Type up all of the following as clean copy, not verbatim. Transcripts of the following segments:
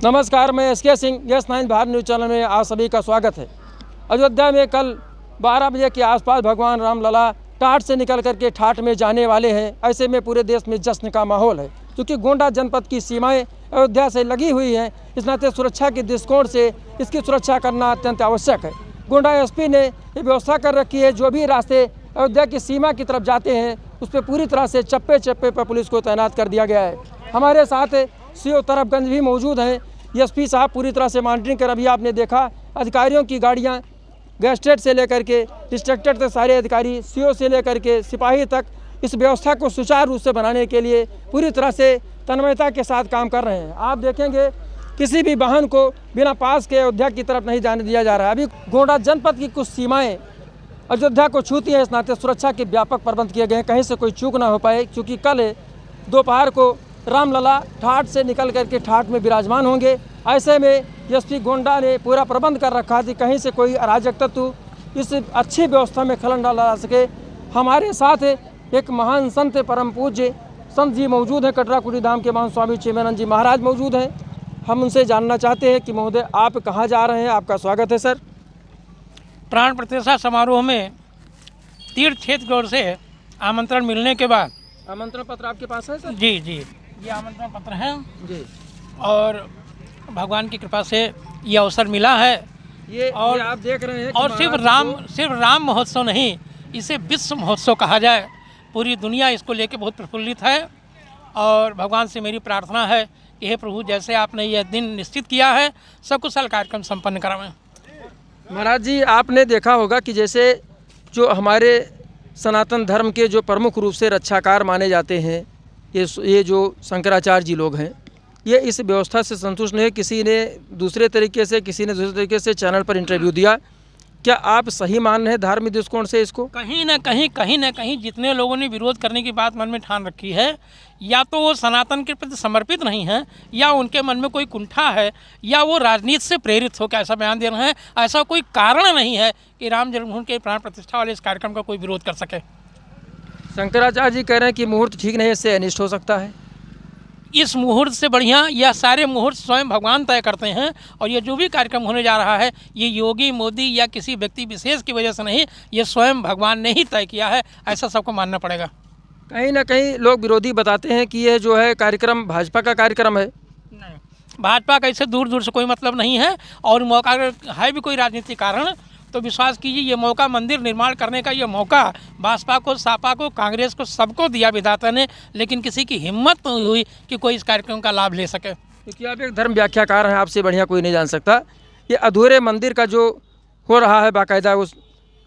नमस्कार, मैं SK सिंह, यस9 भारत न्यूज़ चैनल में आप सभी का स्वागत है। अयोध्या में कल 12 बजे के आसपास भगवान रामलला टाट से निकल करके ठाठ में जाने वाले हैं। ऐसे में पूरे देश में जश्न का माहौल है, क्योंकि गोंडा जनपद की सीमाएं अयोध्या से लगी हुई हैं। इस नाते सुरक्षा के दृष्टिकोण से इसकी सुरक्षा करना अत्यंत आवश्यक है। गोंडा SP ने ये व्यवस्था कर रखी है, जो भी रास्ते अयोध्या की सीमा की तरफ जाते हैं उस पर पूरी तरह से चप्पे चप्पे पर पुलिस को तैनात कर दिया गया है। हमारे साथ CO तरफगंज भी मौजूद हैं। SP साहब पूरी तरह से मॉनिटरिंग कर, अभी आपने देखा अधिकारियों की गाड़ियां गैस्ट्रेट से लेकर के डिस्ट्रक्टर तक सारे अधिकारी, CO से लेकर के सिपाही तक इस व्यवस्था को सुचारू रूप से बनाने के लिए पूरी तरह से तन्मयता के साथ काम कर रहे हैं। आप देखेंगे किसी भी वाहन को बिना पास के अयोध्या की तरफ नहीं जाने दिया जा रहा है। अभी गोंडा जनपद की कुछ सीमाएँ अयोध्या को छूती हैं। इस नाते सुरक्षा के व्यापक प्रबंध किए गए हैं, कहीं से कोई चूक ना हो पाए, क्योंकि कल दोपहर को रामलला ठाठ से निकल करके ठाठ में विराजमान होंगे। ऐसे में SP गोंडा ने पूरा प्रबंध कर रखा था, कहीं से कोई अराजक तत्व इस अच्छी व्यवस्था में खलल न डाला सके। हमारे साथ एक महान संत परम पूज्य संत जी मौजूद हैं, कटराकुटी धाम के महान स्वामी चिन्मयानंद जी महाराज मौजूद हैं। हम उनसे जानना चाहते हैं कि महोदय आप कहाँ जा रहे हैं। आपका स्वागत है सर। प्राण प्रतिष्ठा समारोह में तीर्थ क्षेत्र की ओर से आमंत्रण मिलने के बाद आमंत्रण पत्र आपके पास है सर? जी, ये आमंत्रण पत्र है जी, और भगवान की कृपा से ये अवसर मिला है। ये आप देख रहे हैं और सिर्फ राम महोत्सव नहीं, इसे विश्व महोत्सव कहा जाए। पूरी दुनिया इसको लेके बहुत प्रफुल्लित है और भगवान से मेरी प्रार्थना है कि हे प्रभु, जैसे आपने यह दिन निश्चित किया है सकुशल कार्यक्रम संपन्न करावें। महाराज जी, आपने देखा होगा कि जैसे जो हमारे सनातन धर्म के जो प्रमुख रूप से रक्षाकार माने जाते हैं, ये जो शंकराचार्य जी लोग हैं, ये इस व्यवस्था से संतुष्ट नहीं। किसी ने दूसरे तरीके से चैनल पर इंटरव्यू दिया। क्या आप सही मान रहे हैं धार्मिक दृष्टिकोण से इसको? कहीं ना कहीं जितने लोगों ने विरोध करने की बात मन में ठान रखी है, या तो वो सनातन के प्रति समर्पित नहीं है, या उनके मन में कोई कुंठा है, या वो राजनीति से प्रेरित होकर ऐसा बयान दे रहे हैं। ऐसा कोई कारण नहीं है कि राम जन्मभूमि के प्राण प्रतिष्ठा वाले इस कार्यक्रम का कोई विरोध कर सके। शंकराचार्य जी कह रहे हैं कि मुहूर्त ठीक नहीं है, इससे अनिष्ट हो सकता है। इस मुहूर्त से बढ़िया यह सारे मुहूर्त स्वयं भगवान तय करते हैं, और ये जो भी कार्यक्रम होने जा रहा है ये योगी मोदी या किसी व्यक्ति विशेष की वजह से नहीं, ये स्वयं भगवान ने ही तय किया है, ऐसा सबको मानना पड़ेगा। कहीं ना कहीं लोग विरोधी बताते हैं कि यह जो है कार्यक्रम भाजपा का कार्यक्रम है। नहीं, भाजपा का इससे दूर से कोई मतलब नहीं है, और मौका अगर है भी कोई राजनीतिक कारण तो विश्वास कीजिए ये मौका, मंदिर निर्माण करने का ये मौका भाजपा को, सपा को, कांग्रेस को, सबको दिया विधाता ने, लेकिन किसी की हिम्मत नहीं हुई कि कोई इस कार्यक्रम का लाभ ले सके। क्योंकि आप एक धर्म व्याख्याकार हैं, आपसे बढ़िया कोई नहीं जान सकता। ये अधूरे मंदिर का जो हो रहा है बाकायदा उस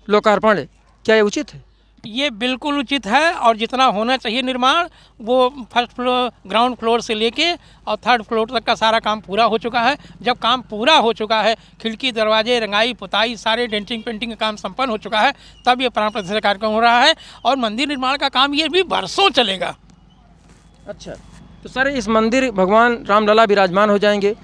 लोकार्पण, क्या ये उचित है? ये बिल्कुल उचित है, और जितना होना चाहिए निर्माण, वो फर्स्ट फ्लोर, ग्राउंड फ्लोर से लेके और थर्ड फ्लोर तक का सारा काम पूरा हो चुका है। जब काम पूरा हो चुका है, खिड़की, दरवाजे, रंगाई, पुताई, सारे डेंटिंग पेंटिंग का काम संपन्न हो चुका है, तब ये प्राण प्रतिष्ठा कार्यक्रम हो रहा है। और मंदिर निर्माण का काम ये भी बरसों चलेगा। अच्छा, तो सर इस मंदिर भगवान रामलला विराजमान हो जाएंगे,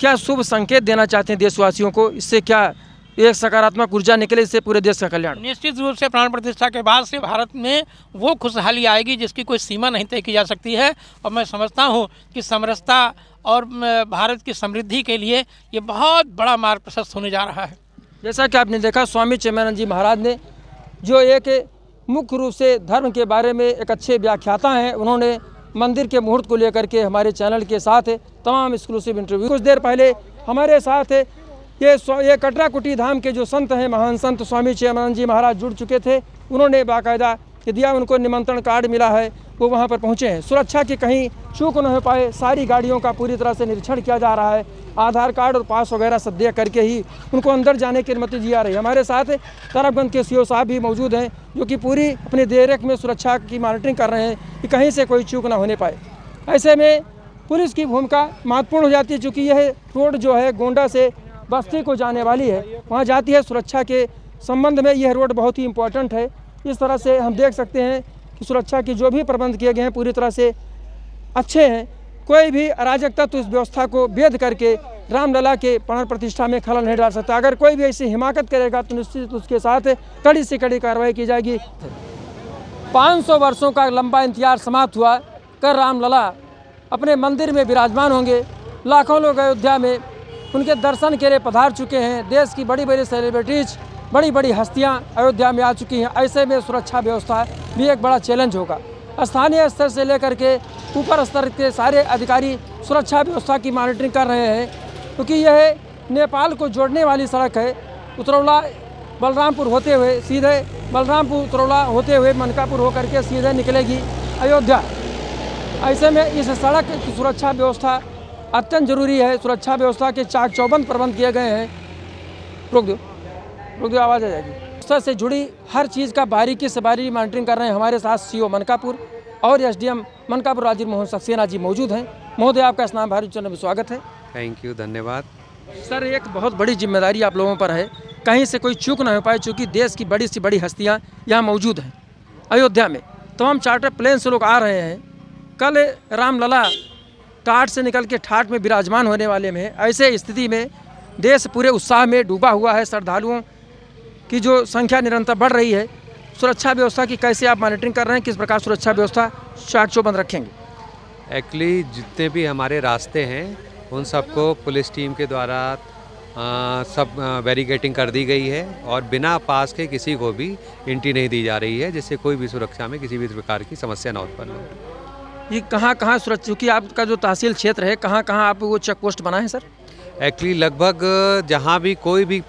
क्या शुभ संकेत देना चाहते हैं देशवासियों को? इससे क्या एक सकारात्मक ऊर्जा निकले, इससे पूरे देश का कल्याण? निश्चित रूप से प्राण प्रतिष्ठा के बाद से भारत में वो खुशहाली आएगी जिसकी कोई सीमा नहीं तय की जा सकती है। और मैं समझता हूँ कि समरसता और भारत की समृद्धि के लिए ये बहुत बड़ा मार्ग प्रशस्त होने जा रहा है। जैसा कि आपने देखा, स्वामी चिन्मयानंद जी महाराज ने, जो एक मुख्य रूप से धर्म के बारे में एक अच्छे व्याख्याता हैं, उन्होंने मंदिर के मुहूर्त को लेकर के हमारे चैनल के साथ तमाम एक्सक्लूसिव इंटरव्यू। कुछ देर पहले हमारे साथ ये कटराकुटी धाम के जो संत हैं, महान संत स्वामी चिन्मयानंद जी महाराज जुड़ चुके थे। उन्होंने बाकायदा दिया, उनको निमंत्रण कार्ड मिला है, वो वहाँ पर पहुँचे हैं। सुरक्षा की कहीं चूक न हो पाए, सारी गाड़ियों का पूरी तरह से निरीक्षण किया जा रहा है। आधार कार्ड और पास वगैरह सब दे करके ही उनको अंदर जाने की अनुमति दी जा रही है। हमारे साथ तरफगंज के CO साहब भी मौजूद हैं, जो कि पूरी अपनी देखरेख में सुरक्षा की मॉनिटरिंग कर रहे हैं कि कहीं से कोई चूक ना होने पाए। ऐसे में पुलिस की भूमिका महत्वपूर्ण हो जाती है, चूँकि यह रोड जो है गोंडा से बस्ती को जाने वाली है, वहाँ जाती है। सुरक्षा के संबंध में यह रोड बहुत ही इम्पोर्टेंट है। इस तरह से हम देख सकते हैं कि सुरक्षा की जो भी प्रबंध किए गए हैं पूरी तरह से अच्छे हैं। कोई भी अराजक तत्व इस व्यवस्था को भेद करके रामलला के प्राण प्रतिष्ठा में खलल नहीं डाल सकता। अगर कोई भी ऐसी हिमाकत करेगा तो निश्चित उसके साथ कड़ी से कड़ी कार्रवाई की जाएगी। 500 वर्षों का लंबा इंतजार समाप्त हुआ। कर रामलला अपने मंदिर में विराजमान होंगे। लाखों लोग अयोध्या में उनके दर्शन के लिए पधार चुके हैं। देश की बड़ी बड़ी सेलिब्रिटीज, बड़ी बड़ी हस्तियां अयोध्या में आ चुकी हैं। ऐसे में सुरक्षा व्यवस्था भी एक बड़ा चैलेंज होगा। स्थानीय स्तर से लेकर के ऊपर स्तर के सारे अधिकारी सुरक्षा व्यवस्था की मॉनिटरिंग कर रहे हैं, क्योंकि यह नेपाल को जोड़ने वाली सड़क है। उतरौला बलरामपुर होते हुए सीधे बलरामपुर उतरौला होते हुए मनकापुर होकर के सीधे निकलेगी अयोध्या। ऐसे में इस सड़क की सुरक्षा व्यवस्था अत्यंत जरूरी है। सुरक्षा व्यवस्था के चाक चौबंद प्रबंध किए गए हैं। रोक दो, आवाज़ आ जाएगी। व्यवस्था से जुड़ी हर चीज़ का बारीकी से बारीकी मॉनिटरिंग कर रहे हैं। हमारे साथ सीओ मनकापुर और एसडीएम मनकापुर राजीव मोहन सक्सेना जी मौजूद हैं। महोदय, आपका स्नान भारत चैनल में स्वागत है। थैंक यू, धन्यवाद। सर, एक बहुत बड़ी जिम्मेदारी आप लोगों पर है, कहीं से कोई चूक ना हो पाए, चूँकि देश की बड़ी सी बड़ी हस्तियाँ यहाँ मौजूद हैं अयोध्या में। तमाम चार्टर प्लेन से लोग आ रहे हैं। कल रामलला टाट से निकल के ठाट में विराजमान होने वाले में, ऐसे स्थिति में देश पूरे उत्साह में डूबा हुआ है। श्रद्धालुओं की जो संख्या निरंतर बढ़ रही है। सुरक्षा व्यवस्था की कैसे आप मॉनिटरिंग कर रहे हैं? किस प्रकार सुरक्षा व्यवस्था चाक चौबंद रखेंगे? एक्चुअली जितने भी हमारे रास्ते हैं उन सबको पुलिस टीम के द्वारा सब बैरिकेडिंग कर दी गई है और बिना पास के किसी को भी एंट्री नहीं दी जा रही है, जिससे कोई भी सुरक्षा में किसी भी प्रकार की समस्या न उत्पन्न हो। ये कहाँ सुरक्षा, क्योंकि आपका जो तहसील क्षेत्र है, कहाँ आप वो चेक पोस्ट बनाए हैं सर? एक्चुअली लगभग जहाँ भी कोई भी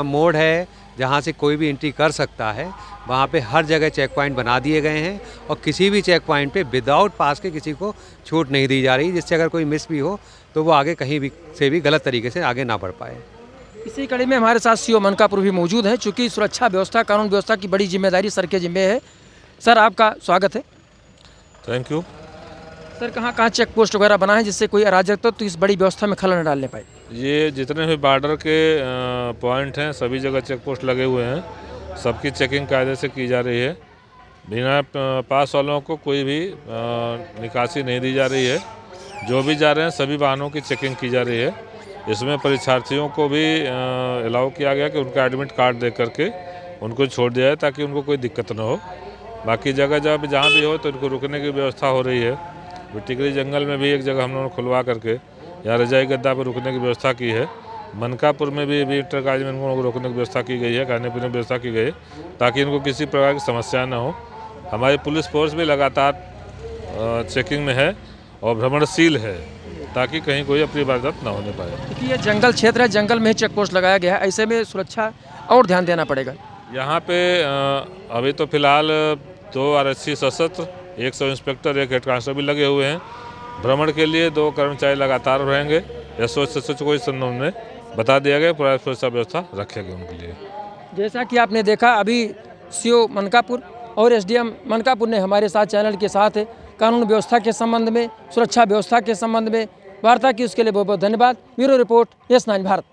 मोड़ है जहाँ से कोई भी एंट्री कर सकता है, वहाँ पे हर जगह चेक पॉइंट बना दिए गए हैं और किसी भी चेक पॉइंट पे विदाउट पास के किसी को छूट नहीं दी जा रही, जिससे अगर कोई मिस भी हो तो वो आगे कहीं भी से भी गलत तरीके से आगे ना बढ़ पाए। इसी कड़ी में हमारे साथ सीओ मनकापुर भी मौजूद है। चूँकि सुरक्षा व्यवस्था, कानून व्यवस्था की बड़ी जिम्मेदारी सर के जिम्मे है। सर, आपका स्वागत है। Thank you. सर, कहाँ चेक पोस्ट वगैरह बना है जिससे कोई अराजकता तो इस बड़ी व्यवस्था में खलल न डालने पाए? ये जितने भी बॉर्डर के पॉइंट हैं सभी जगह चेक पोस्ट लगे हुए हैं। सबकी चेकिंग कायदे से की जा रही है। बिना पास वालों को कोई भी निकासी नहीं दी जा रही है। जो भी जा रहे हैं सभी वाहनों की चेकिंग की जा रही है। इसमें परीक्षार्थियों को भी अलाउ किया गया कि उनका एडमिट कार्ड दे करके उनको छोड़ दिया जाए, ताकि उनको कोई दिक्कत ना हो। बाकी जगह जहाँ भी हो तो इनको रुकने की व्यवस्था हो रही है। टिकरी जंगल में भी एक जगह हम लोगों ने खुलवा करके यहाँ रजाई गद्दा पर रुकने की व्यवस्था की है। मनकापुर में भी इंटरकाज में इनको रोकने की व्यवस्था की गई है, खाने पीने की व्यवस्था की गई है, ताकि इनको किसी प्रकार की समस्या न हो। हमारी पुलिस फोर्स भी लगातार चेकिंग में है और भ्रमणशील है, ताकि कहीं कोई अपनी वारदात ना होने पाए। क्योंकि ये जंगल क्षेत्र है, जंगल में चेक पोस्ट लगाया गया है। ऐसे में सुरक्षा और ध्यान देना पड़ेगा। यहाँ पे अभी तो फिलहाल 2 आरक्षी सशस्त्र, 1 सब इंस्पेक्टर, 1 हेड कांस्टेबल लगे हुए हैं। भ्रमण के लिए 2 कर्मचारी लगातार रहेंगे। एसओ को इस संबंध में बता दिया गया, पूरा सुरक्षा व्यवस्था रखेगी उनके लिए। जैसा कि आपने देखा, अभी सीओ मनकापुर और एसडीएम मनकापुर ने हमारे साथ चैनल के साथ कानून व्यवस्था के संबंध में, सुरक्षा व्यवस्था के संबंध में वार्ता की। उसके लिए बहुत बहुत धन्यवाद। Bureau report, yes 9 Bharat.